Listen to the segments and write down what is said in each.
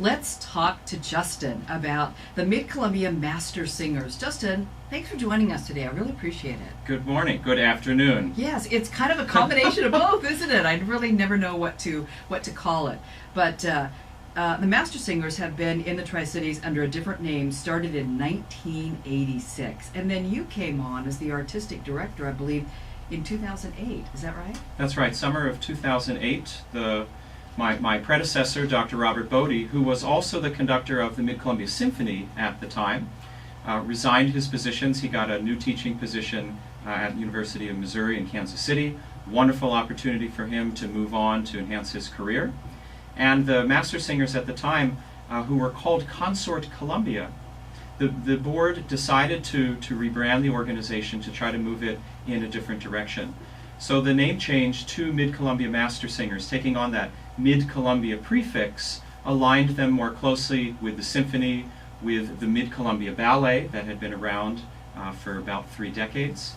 let's talk to Justin about the Mid-Columbia Master Singers. Justin, thanks for joining us today. I really appreciate it. Good morning. Good afternoon. Yes, it's kind of a combination of both, isn't it? I really never know what to call it. But the Master Singers have been in the Tri-Cities under a different name, started in 1986. And then you came on as the artistic director, I believe, in 2008. Is that right? That's right. Summer of 2008, my predecessor, Dr. Robert Bodie, who was also the conductor of the Mid-Columbia Symphony at the time, resigned his positions. He got a new teaching position at the University of Missouri in Kansas City. Wonderful opportunity for him to move on to enhance his career. And the Master Singers at the time, who were called Consort Columbia, the board decided to rebrand the organization to try to move it in a different direction. So the name change to Mid-Columbia Master Singers, taking on that Mid-Columbia prefix, aligned them more closely with the symphony, with the Mid-Columbia Ballet that had been around for about 3 decades,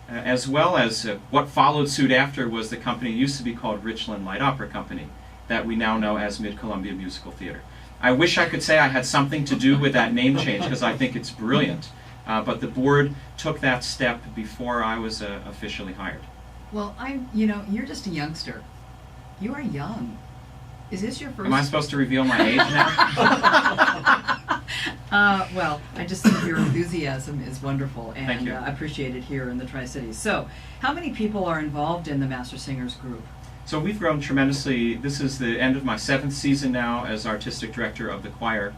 as well as what followed suit after was the company used to be called Richland Light Opera Company, that we now know as Mid-Columbia Musical Theater. I wish I could say I had something to do with that name change because I think it's brilliant, but the board took that step before I was officially hired. Well, you're just a youngster. You are young. Is this your first? Am I supposed to reveal my age now? Well, I just think your enthusiasm is wonderful, and Thank you. I appreciate it here in the Tri-Cities. So, how many people are involved in the Master Singers group? So we've grown tremendously. This is the end of my 7th season now as artistic director of the choir.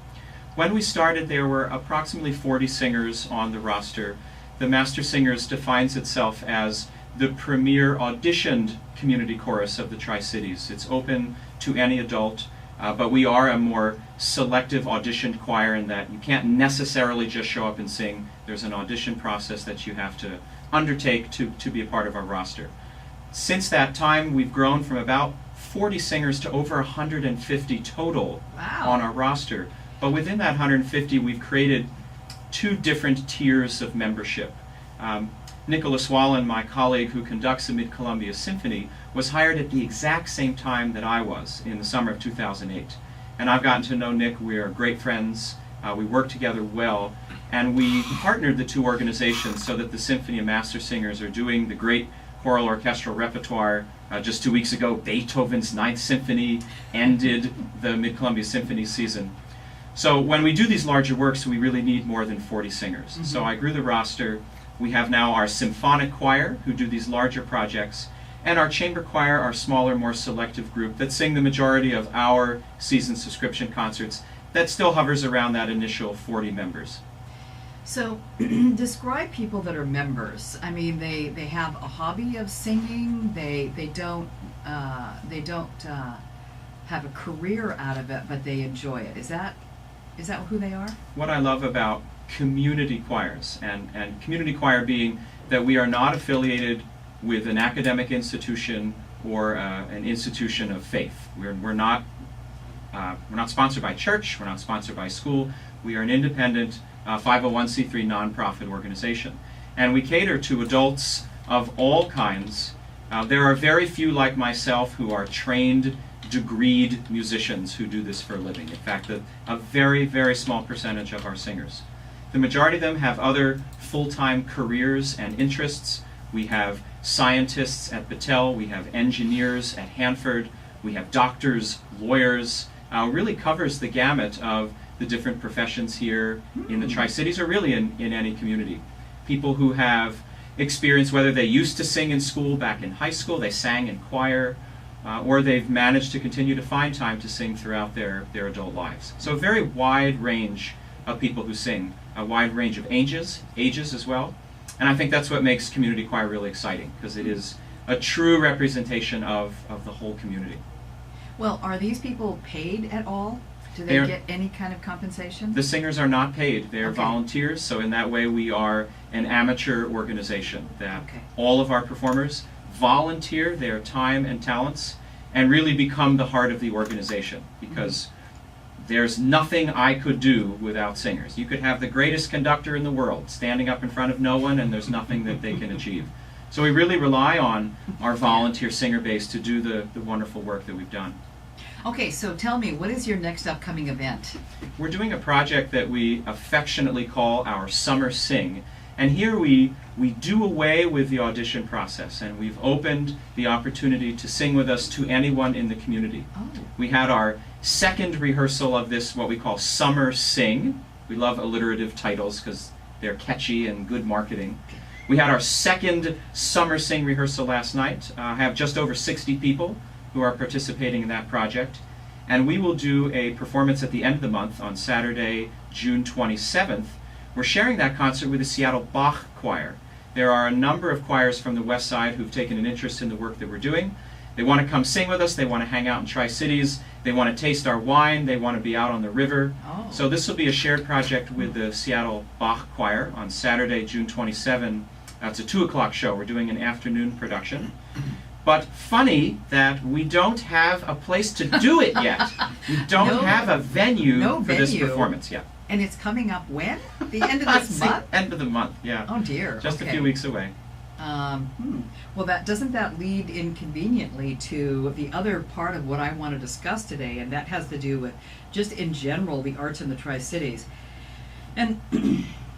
When we started, there were approximately 40 singers on the roster. The Master Singers defines itself as the premier auditioned community chorus of the Tri-Cities. It's open to any adult, but we are a more selective auditioned choir in that you can't necessarily just show up and sing. There's an audition process that you have to undertake to be a part of our roster. Since that time, we've grown from about 40 singers to over 150 total. Wow. On our roster. But within that 150, we've created 2 different tiers of membership. Nicholas Wallen, my colleague who conducts the Mid-Columbia Symphony, was hired at the exact same time that I was, in the summer of 2008. And I've gotten to know Nick. We are great friends. We work together well. And we partnered the 2 organizations so that the Symphony and Master Singers are doing the great choral orchestral repertoire. Just 2 weeks ago, Beethoven's 9th Symphony ended the Mid-Columbia Symphony season. So when we do these larger works, we really need more than 40 singers. Mm-hmm. So I grew the roster. We have now our symphonic choir, who do these larger projects, and our chamber choir, our smaller, more selective group that sing the majority of our season subscription concerts. That still hovers around that initial 40 members. So, describe people that are members. I mean, they have a hobby of singing. They don't have a career out of it, but they enjoy it. Is that who they are? What I love about community choirs, and community choir being that we are not affiliated with an academic institution or an institution of faith. We're not sponsored by church. We're not sponsored by school. We are an independent 501c3 nonprofit organization, and we cater to adults of all kinds. There are very few like myself who are trained, degreed musicians who do this for a living. In fact, a very, very small percentage of our singers. The majority of them have other full-time careers and interests. We have scientists at Battelle, we have engineers at Hanford, we have doctors, lawyers. Really covers the gamut of the different professions here in the Tri-Cities, or really in any community. People who have experience, whether they used to sing in school back in high school, they sang in choir, or they've managed to continue to find time to sing throughout their adult lives. So a very wide range of people who sing, a wide range of ages as well. And I think that's what makes community choir really exciting, because it is a true representation of the whole community. Well, are these people paid at all? Do they get any kind of compensation? The singers are not paid. They are volunteers, so in that way we are an amateur organization that all of our performers volunteer their time and talents and really become the heart of the organization, because there's nothing I could do without singers. You could have the greatest conductor in the world standing up in front of no one, and there's nothing that they can achieve. So we really rely on our volunteer singer base to do the wonderful work that we've done. Okay, so tell me, what is your next upcoming event? We're doing a project that we affectionately call our Summer Sing. And here we do away with the audition process, and we've opened the opportunity to sing with us to anyone in the community. Oh. We had our second rehearsal of this, what we call Summer Sing. We love alliterative titles because they're catchy and good marketing. We had our second Summer Sing rehearsal last night. I have just over 60 people who are participating in that project. And we will do a performance at the end of the month on Saturday, June 27th. We're sharing that concert with the Seattle Bach Choir. There are a number of choirs from the West Side who've taken an interest in the work that we're doing. They want to come sing with us. They want to hang out in Tri-Cities. They want to taste our wine. They want to be out on the river. Oh. So this will be a shared project with the Seattle Bach Choir on Saturday, June 27. It's a 2 o'clock show. We're doing an afternoon production. But funny that we don't have a place to do it yet. We don't have a venue for this performance yet. And it's coming up when? The end of this month? End of the month, yeah. Oh dear. Just a few weeks away. Well, doesn't that lead inconveniently to the other part of what I want to discuss today, and that has to do with just in general the arts in the Tri-Cities. And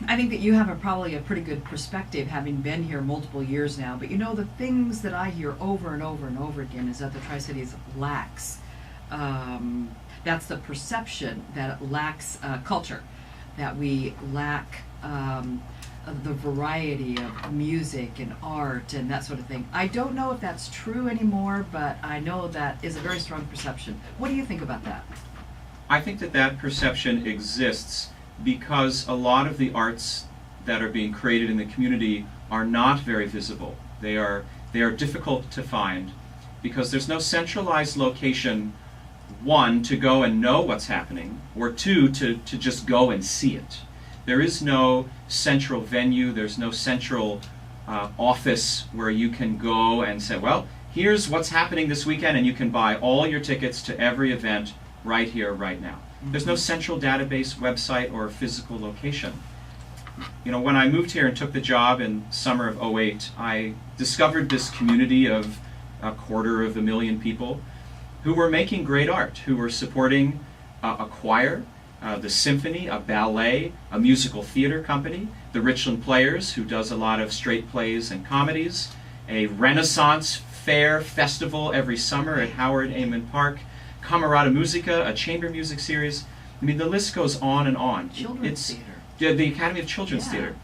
I think that you have probably a pretty good perspective, having been here multiple years now. But you know, the things that I hear over and over and over again is that the Tri-Cities lacks. That's the perception, that it lacks culture, that we lack the variety of music and art and that sort of thing. I don't know if that's true anymore, but I know that is a very strong perception. What do you think about that? I think that that perception exists because a lot of the arts that are being created in the community are not very visible. They are difficult to find because there's no centralized location, one, to go and know what's happening, or two, to just go and see it. There is no central venue, there's no central office where you can go and say, well, here's what's happening this weekend, and you can buy all your tickets to every event right here, right now. There's no central database, website, or physical location. You know, when I moved here and took the job in summer of '08, I discovered this community of 250,000 people who were making great art, who were supporting a choir, the symphony, a ballet, a musical theater company, the Richland Players, who does a lot of straight plays and comedies, a Renaissance Fair festival every summer at Howard Amon Park, Camerata Musica, a chamber music series. I mean, the list goes on and on. Children's theater. Yeah, the Academy of Children's Theater.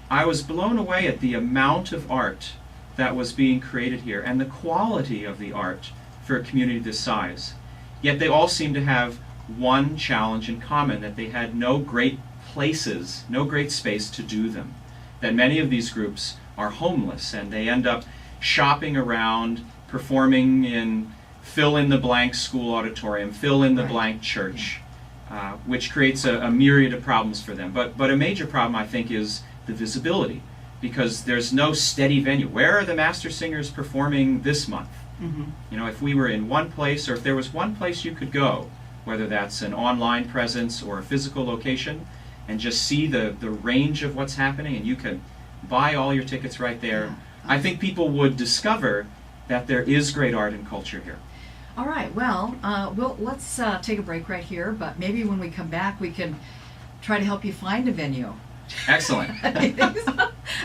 I was blown away at the amount of art that was being created here and the quality of the art for a community this size. Yet they all seem to have one challenge in common, that they had no great places, no great space to do them. That many of these groups are homeless and they end up shopping around, performing in fill-in-the-blank school auditorium, fill-in-the-blank church, which creates a myriad of problems for them. But a major problem, I think, is the visibility, because there's no steady venue. Where are the master singers performing this month? Mm-hmm. You know, if we were in one place, or if there was one place you could go, whether that's an online presence or a physical location, and just see the range of what's happening, and you can buy all your tickets right there, I think people would discover that there is great art and culture here. All right, well, let's take a break right here, but maybe when we come back we can try to help you find a venue. Excellent.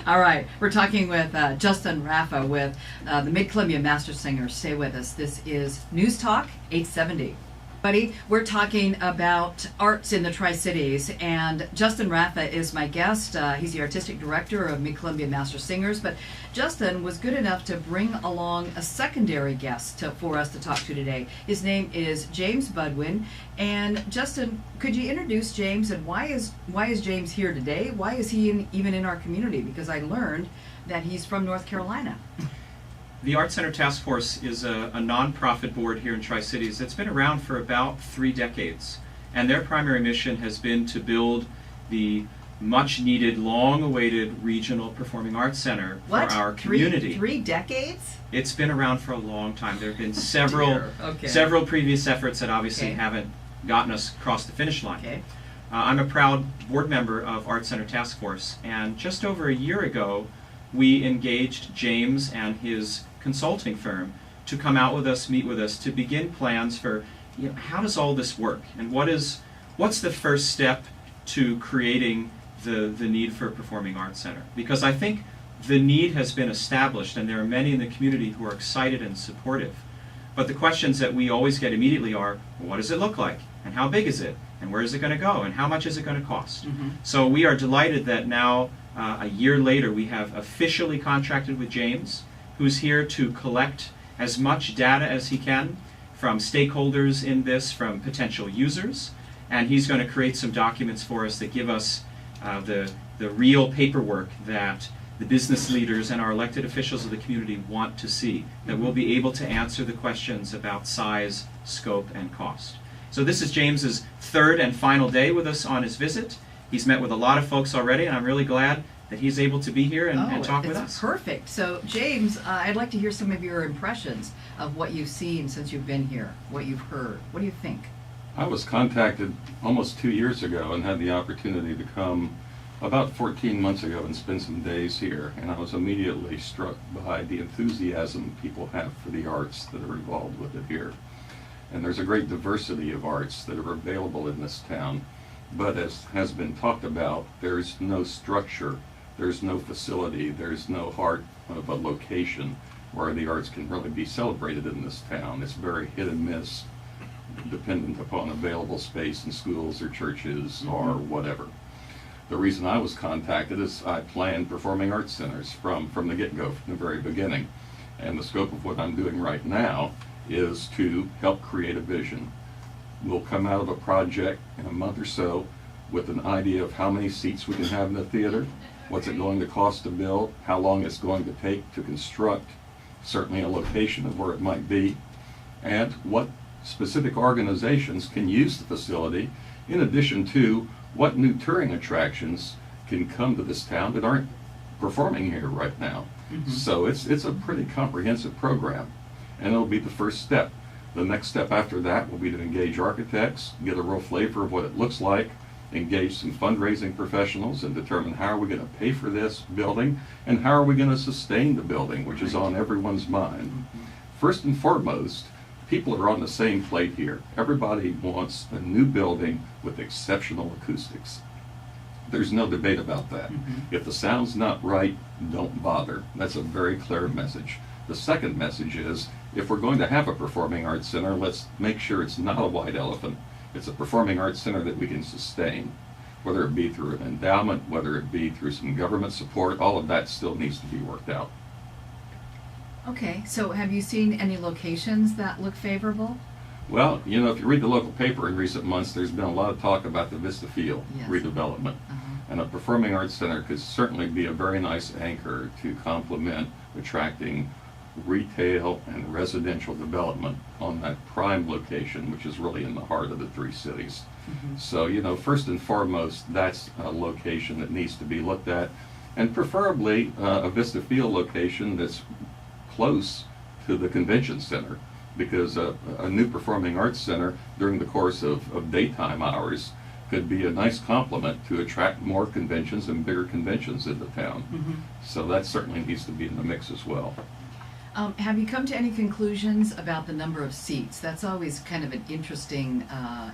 All right, we're talking with Justin Raffa with the Mid-Columbia Master Singers. Stay with us. This is News Talk 870. Buddy, we're talking about arts in the Tri-Cities, and Justin Raffa is my guest. He's the artistic director of Mid-Columbia Master Singers, but Justin was good enough to bring along a secondary guest for us to talk to today. His name is James Budwin, and Justin, could you introduce James, and why is James here today? Why is he even in our community? Because I learned that he's from North Carolina. The Arts Center Task Force is a nonprofit board here in Tri-Cities that's been around for about 3 decades. And their primary mission has been to build the much-needed, long-awaited regional performing arts center for our community. 3 decades? It's been around for a long time. There have been several previous efforts that obviously haven't gotten us across the finish line. Okay. I'm a proud board member of Arts Center Task Force, and just over a year ago, we engaged James and his consulting firm to come out with us, meet with us, to begin plans for how does all this work, and what's the first step to creating the need for a performing arts center? Because I think the need has been established, and there are many in the community who are excited and supportive. But the questions that we always get immediately are, well, what does it look like? And how big is it? And where is it going to go? And how much is it going to cost? Mm-hmm. So we are delighted that now, a year later, we have officially contracted with James, who's here to collect as much data as he can from stakeholders in this, from potential users. And he's going to create some documents for us that give us the real paperwork that the business leaders and our elected officials of the community want to see, that we'll be able to answer the questions about size, scope, and cost. So this is James's third and final day with us on his visit. He's met with a lot of folks already, and I'm really glad that he's able to be here and talk with us. Perfect. So James, I'd like to hear some of your impressions of what you've seen since you've been here, what you've heard. What do you think? I was contacted almost 2 years ago and had the opportunity to come about 14 months ago and spend some days here, and I was immediately struck by the enthusiasm people have for the arts that are involved with it here. And there's a great diversity of arts that are available in this town, but as has been talked about, there's no structure, there's no facility, there's no heart of a location where the arts can really be celebrated in this town. It's very hit and miss, dependent upon available space in schools or churches or whatever. The reason I was contacted is I planned performing arts centers from the get-go, from the very beginning. And the scope of what I'm doing right now is to help create a vision. We'll come out of a project in a month or so with an idea of how many seats we can have in the theater, what's it going to cost to build, how long it's going to take to construct, certainly a location of where it might be, and what specific organizations can use the facility, in addition to what new touring attractions can come to this town that aren't performing here right now. So it's a pretty comprehensive program, and it'll be the first step. The next step after that will be to engage architects, get a real flavor of what it looks like, engage some fundraising professionals, and determine how are we going to pay for this building and how are we going to sustain the building, which is on everyone's mind. First and foremost, people are on the same plate here. Everybody wants a new building with exceptional acoustics. There's no debate about that. If the sound's not right, don't bother. That's a very clear message. The second message is, if we're going to have a performing arts center, let's make sure it's not a white elephant. It's a performing arts center that we can sustain, whether it be through an endowment, whether it be through some government support. All of that still needs to be worked out. Okay, so have you seen any locations that look favorable? Well, you know, if you read the local paper in recent months, there's been a lot of talk about the Vista Field redevelopment. And a performing arts center could certainly be a very nice anchor to complement attracting retail and residential development on that prime location, which is really in the heart of the three cities. So, you know, first and foremost, that's a location that needs to be looked at, and preferably a Vista Field location that's close to the convention center, because a new performing arts center during the course of daytime hours could be a nice complement to attract more conventions and bigger conventions into town. So that certainly needs to be in the mix as well. Have you come to any conclusions about the number of seats? That's always kind of an interesting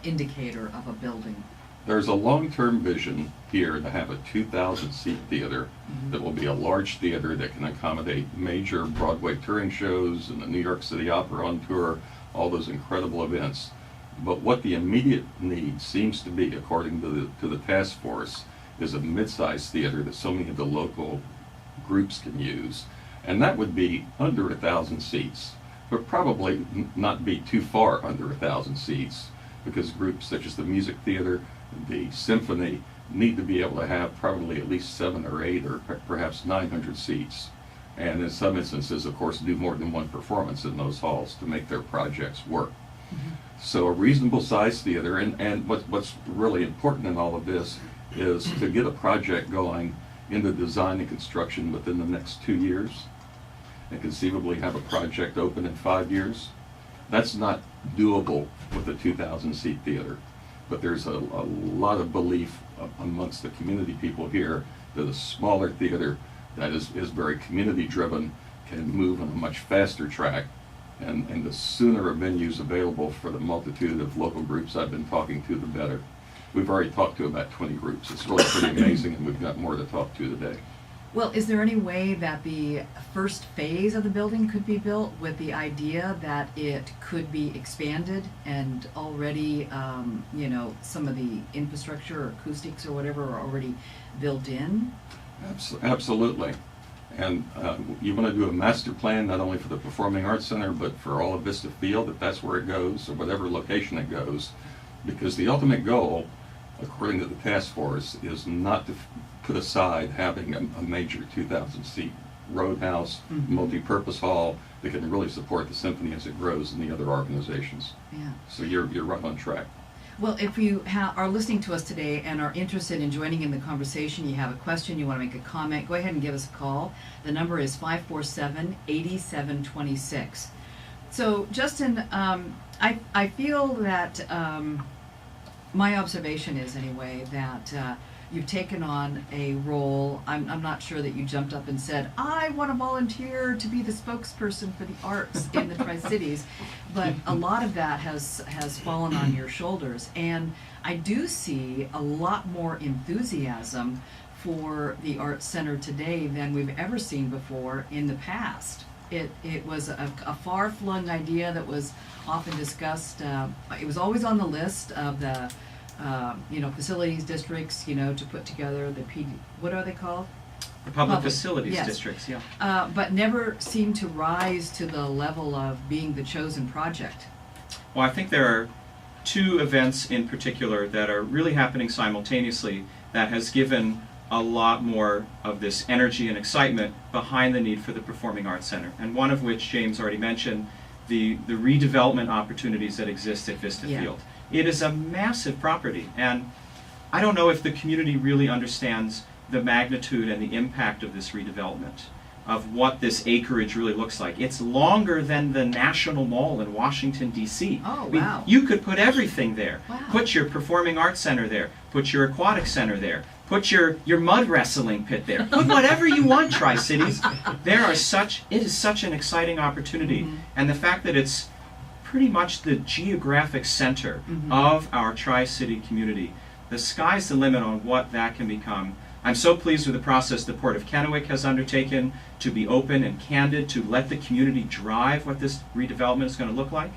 indicator of a building. There's a long-term vision here to have a 2,000-seat theater that will be a large theater that can accommodate major Broadway touring shows and the New York City Opera on tour, all those incredible events. But what the immediate need seems to be, according to the task force, is a mid-sized theater that so many of the local groups can use. And that would be under 1,000 seats, but probably not be too far under 1,000 seats, because groups such as the music theater, the symphony, need to be able to have probably at least 7 or 8 or perhaps 900 seats. And in some instances, of course, do more than one performance in those halls to make their projects work. So a reasonable sized theater, and what's really important in all of this is to get a project going into design and construction within the next 2 years, and conceivably have a project open in 5 years. That's not doable with a 2,000-seat theater, but there's a lot of belief amongst the community people here that a smaller theater that is very community driven can move on a much faster track And the sooner a venue's available for the multitude of local groups I've been talking to, the better. We've already talked to about 20 groups. It's really pretty amazing, and we've got more to talk to today. Well, is there any way that the first phase of the building could be built with the idea that it could be expanded and already, some of the infrastructure or acoustics or whatever are already built in? Absolutely. And you want to do a master plan not only for the Performing Arts Center, but for all of Vista Field, if that's where it goes, or whatever location it goes, because the ultimate goal, according to the task force, is not to put aside having a major 2,000-seat roadhouse, multi-purpose hall that can really support the symphony as it grows in the other organizations. Yeah. So you're right on track. Well, if you are listening to us today and are interested in joining in the conversation, you have a question, you want to make a comment, go ahead and give us a call. The number is 547-8726. So, Justin, I feel that my observation is, anyway, that you've taken on a role. I'm not sure that you jumped up and said, I want to volunteer to be the spokesperson for the arts in the Tri-Cities, but a lot of that has fallen on your shoulders. And I do see a lot more enthusiasm for the Arts Center today than we've ever seen before in the past. It was a far-flung idea that was often discussed. It was always on the list of the facilities districts, to put together the what are they called? The public facilities yes. districts, yeah. But never seemed to rise to the level of being the chosen project. Well, I think there are two events in particular that are really happening simultaneously that has given a lot more of this energy and excitement behind the need for the Performing Arts Center. And one of which James already mentioned, the redevelopment opportunities that exist at Vista Field. It is a massive property, and I don't know if the community really understands the magnitude and the impact of this redevelopment, of what this acreage really looks like. It's longer than the National Mall in Washington, D.C. Oh, I mean, wow. you could put everything there. Wow. Put your Performing Arts Center there. Put your Aquatic Center there. Put your mud wrestling pit there. Put whatever you want, Tri-Cities. It is such an exciting opportunity. And the fact that it's pretty much the geographic center of our Tri-City community. The sky's the limit on what that can become. I'm so pleased with the process the Port of Kennewick has undertaken to be open and candid, to let the community drive what this redevelopment is going to look like.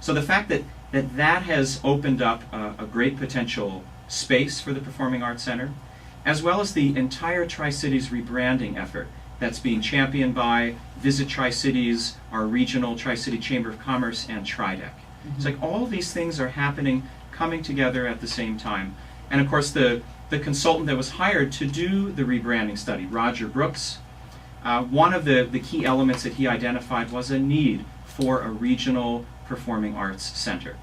So the fact that has opened up a great potential space for the Performing Arts Center, as well as the entire Tri-Cities rebranding effort that's being championed by Visit Tri-Cities, our regional Tri-City Chamber of Commerce, and TriDec. It's like all these things are happening, coming together at the same time. And of course the consultant that was hired to do the rebranding study, Roger Brooks, one of the key elements that he identified was a need for a regional performing arts center.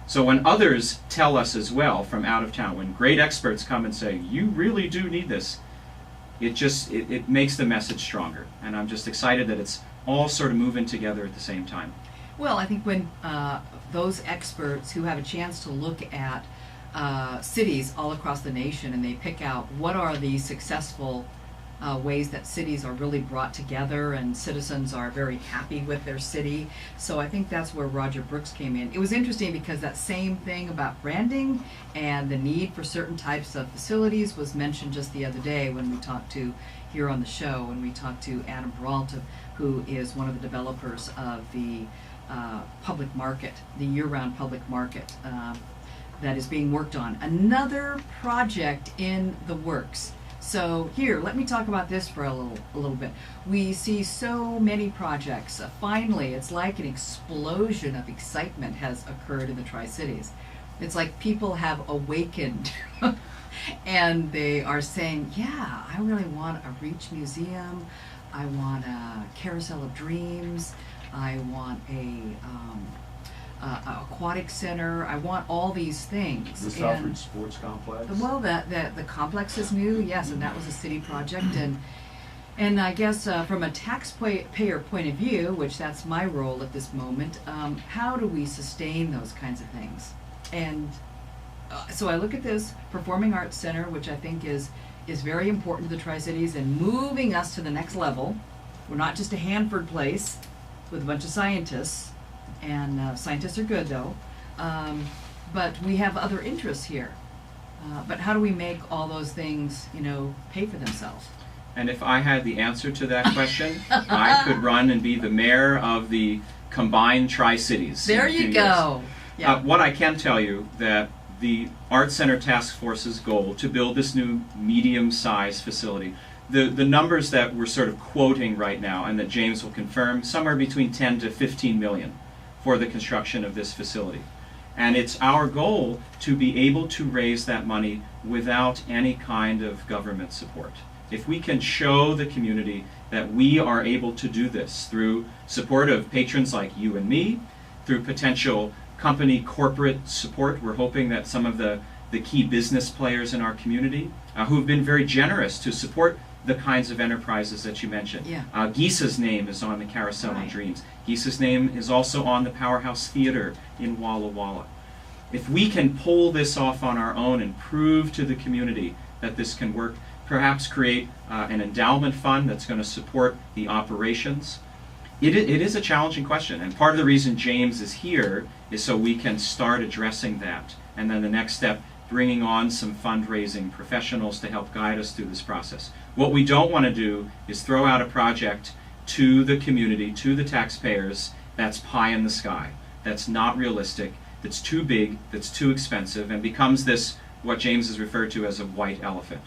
So when others tell us as well from out of town, when great experts come and say, you really do need this, it makes the message stronger. And I'm just excited that it's all sort of moving together at the same time. Well, I think when those experts who have a chance to look at cities all across the nation and they pick out what are the successful ways that cities are really brought together and citizens are very happy with their city. So I think that's where Roger Brooks came in. It was interesting because that same thing about branding and the need for certain types of facilities was mentioned just the other day when we talked to, here on the show, when we talked to Adam Peralta, who is one of the developers of the public market, the year-round public market that is being worked on. Another project in the works. So here, let me talk about this for a little bit. We see so many projects. Finally, it's like an explosion of excitement has occurred in the Tri-Cities. It's like people have awakened and they are saying, yeah, I really want a Reach Museum. I want a Carousel of Dreams. I want a aquatic center. I want all these things. The Southridge Sports Complex. Well, the complex is new, yes, and that was a city project, and I guess from a taxpayer point of view, which that's my role at this moment, how do we sustain those kinds of things? And so I look at this Performing Arts Center, which I think is very important to the Tri-Cities and moving us to the next level. We're not just a Hanford place. with a bunch of scientists, and scientists are good though, but we have other interests here. But how do we make all those things, pay for themselves? And if I had the answer to that question, I could run and be the mayor of the combined Tri-Cities. There you go. Yeah. What I can tell you that the Art Center Task Force's goal to build this new medium-sized facility, the numbers that we're sort of quoting right now and that James will confirm, somewhere between 10 to 15 million for the construction of this facility. And it's our goal to be able to raise that money without any kind of government support. If we can show the community that we are able to do this through support of patrons like you and me, through potential company corporate support, we're hoping that some of the key business players in our community who have been very generous to support the kinds of enterprises that you mentioned. Yeah. Gisa's name is on the Carousel Right. of Dreams. Gisa's name is also on the Powerhouse Theater in Walla Walla. If we can pull this off on our own and prove to the community that this can work, perhaps create an endowment fund that's going to support the operations. It is a challenging question, and part of the reason James is here is so we can start addressing that. And then the next step, bringing on some fundraising professionals to help guide us through this process. What we don't want to do is throw out a project to the community, to the taxpayers, that's pie in the sky, that's not realistic, that's too big, that's too expensive, and becomes this, what James has referred to as a white elephant.